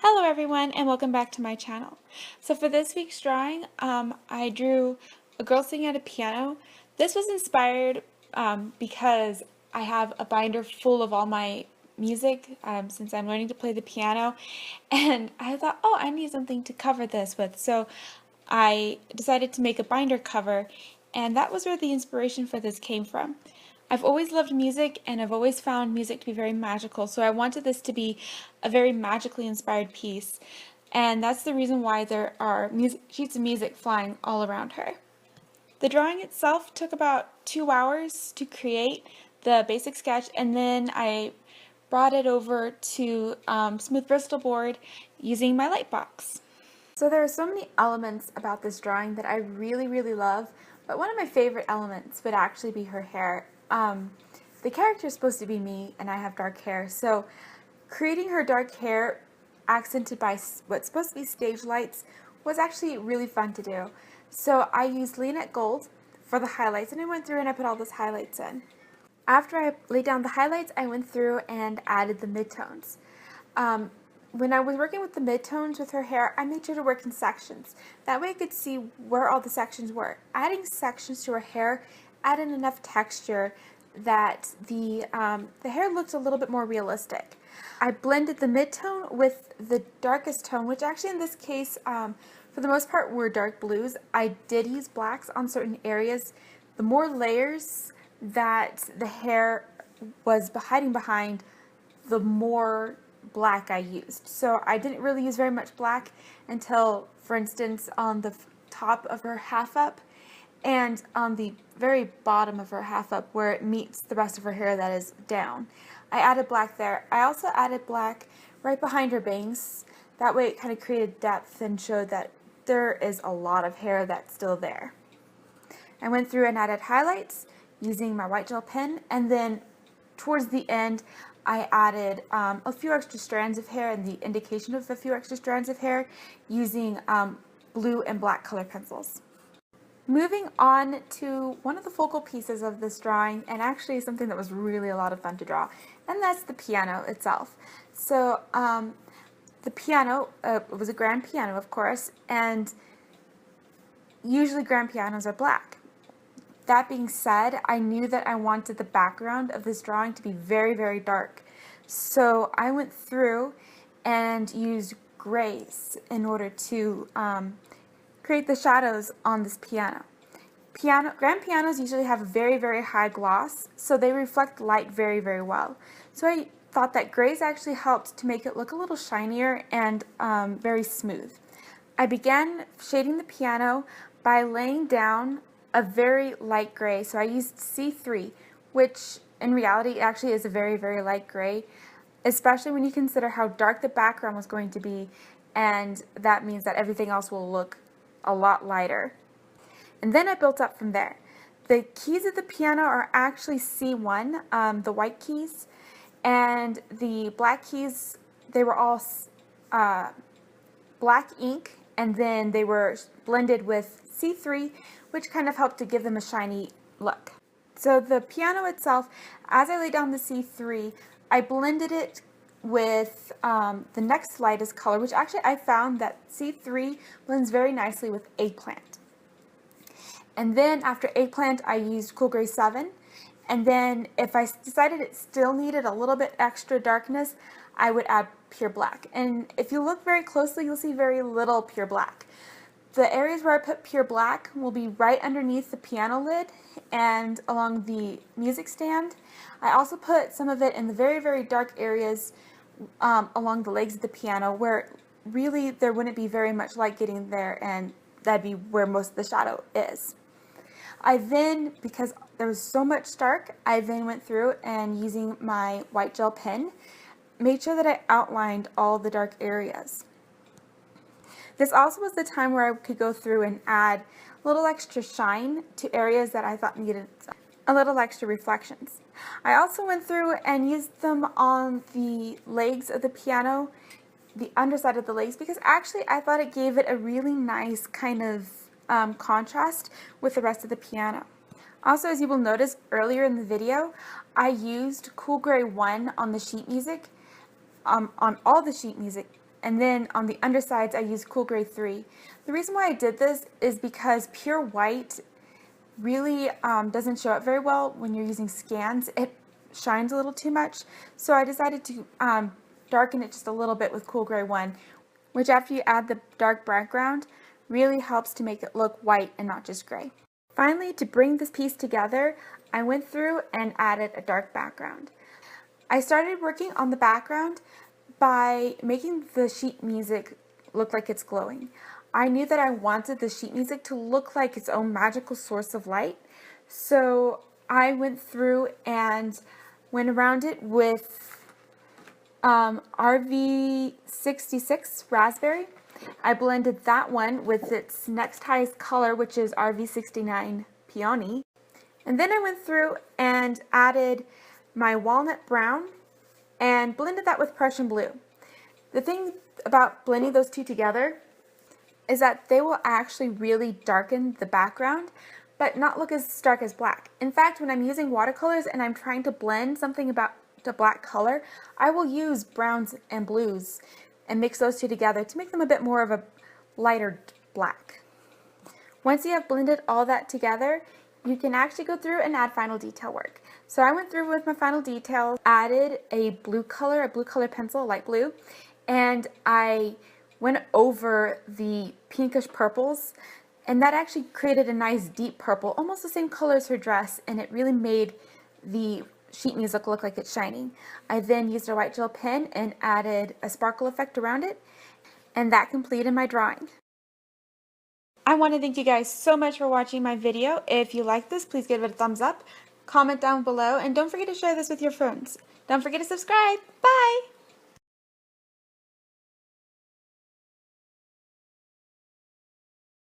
Hello everyone and welcome back to my channel. So for this week's drawing, I drew a girl singing at a piano. This was inspired because I have a binder full of all my music since I'm learning to play the piano, and I thought, oh, I need something to cover this with. So I decided to make a binder cover, and that was where the inspiration for this came from. I've always loved music, and I've always found music to be very magical, so I wanted this to be a very magically inspired piece, and that's the reason why there are sheets of music flying all around her. The drawing itself took about 2 hours to create the basic sketch, and then I brought it over to smooth Bristol board using my light box. So there are so many elements about this drawing that I really love, but one of my favorite elements would actually be her hair. The character is supposed to be me, and I have dark hair, so creating her dark hair accented by what's supposed to be stage lights was actually really fun to do. So I used Leonette Gold for the highlights, and I went through and I put all those highlights in. After I laid down the highlights, I went through and added the midtones. When I was working with the midtones with her hair, I made sure to work in sections. That way I could see where all the sections were. Adding sections to her hair added enough texture that the hair looked a little bit more realistic. I blended the midtone with the darkest tone, which actually in this case, for the most part, were dark blues. I did use blacks on certain areas. The more layers that the hair was hiding behind, the more black I used. So I didn't really use very much black until, for instance, on the top of her half up and on the very bottom of her half up where it meets the rest of her hair that is down. I added black there. I also added black right behind her bangs. That way it kind of created depth and showed that there is a lot of hair that's still there. I went through and added highlights using my white gel pen, and then towards the end I added a few extra strands of hair and the indication of a few extra strands of hair using blue and black color pencils. Moving on to one of the focal pieces of this drawing, and actually something that was really a lot of fun to draw, and that's the piano itself. So the piano was a grand piano, of course, and usually grand pianos are black. That being said, I knew that I wanted the background of this drawing to be very dark. So I went through and used grays in order to create the shadows on this piano. Grand pianos usually have a very high gloss, so they reflect light very well. So I thought that grays actually helped to make it look a little shinier and very smooth. I began shading the piano by laying down a very light gray, so I used C3, which in reality actually is a very light gray, especially when you consider how dark the background was going to be, and that means that everything else will look a lot lighter. And then I built up from there. The keys of the piano are actually C1, the white keys, and the black keys, they were all black ink, and then they were blended with C3, which kind of helped to give them a shiny look. So the piano itself, as I laid down the C3, I blended it with the next lightest color, which actually I found that C3 blends very nicely with eggplant. And then after eggplant, I used Cool Gray 7. And then if I decided it still needed a little bit extra darkness, I would add pure black. And if you look very closely, you'll see very little pure black. The areas where I put pure black will be right underneath the piano lid and along the music stand. I also put some of it in the very dark areas along the legs of the piano, where really there wouldn't be very much light getting there, and that'd be where most of the shadow is. I then, because there was so much dark, I then went through and using my white gel pen, made sure that I outlined all the dark areas. This also was the time where I could go through and add a little extra shine to areas that I thought needed a little extra reflections. I also went through and used them on the legs of the piano, the underside of the legs, because actually I thought it gave it a really nice kind of contrast with the rest of the piano. Also, as you will notice earlier in the video, I used Cool Gray 1 on the sheet music, on all the sheet music, and then on the undersides I used Cool Gray 3. The reason why I did this is because pure white really doesn't show up very well when you're using scans. It shines a little too much, so I decided to darken it just a little bit with Cool Gray 1, which after you add the dark background really helps to make it look white and not just gray. Finally, to bring this piece together, I went through and added a dark background. I started working on the background by making the sheet music look like it's glowing. I knew that I wanted the sheet music to look like its own magical source of light, so I went through and went around it with RV66 Raspberry. I blended that one with its next highest color, which is RV69 Peony. And then I went through and added my walnut brown and blended that with Prussian blue. The thing about blending those two together is that they will actually really darken the background, but not look as stark as black. In fact, when I'm using watercolors and I'm trying to blend something about a black color, I will use browns and blues and mix those two together to make them a bit more of a lighter black. Once you have blended all that together, you can actually go through and add final detail work. So I went through with my final details, added a blue color pencil, light blue, and I went over the pinkish purples, and that actually created a nice deep purple, almost the same color as her dress, and it really made the sheet music look like it's shining. I then used a white gel pen and added a sparkle effect around it, and that completed my drawing. I want to thank you guys so much for watching my video. If you like this, please give it a thumbs up, comment down below, and don't forget to share this with your friends. Don't forget to subscribe. Bye!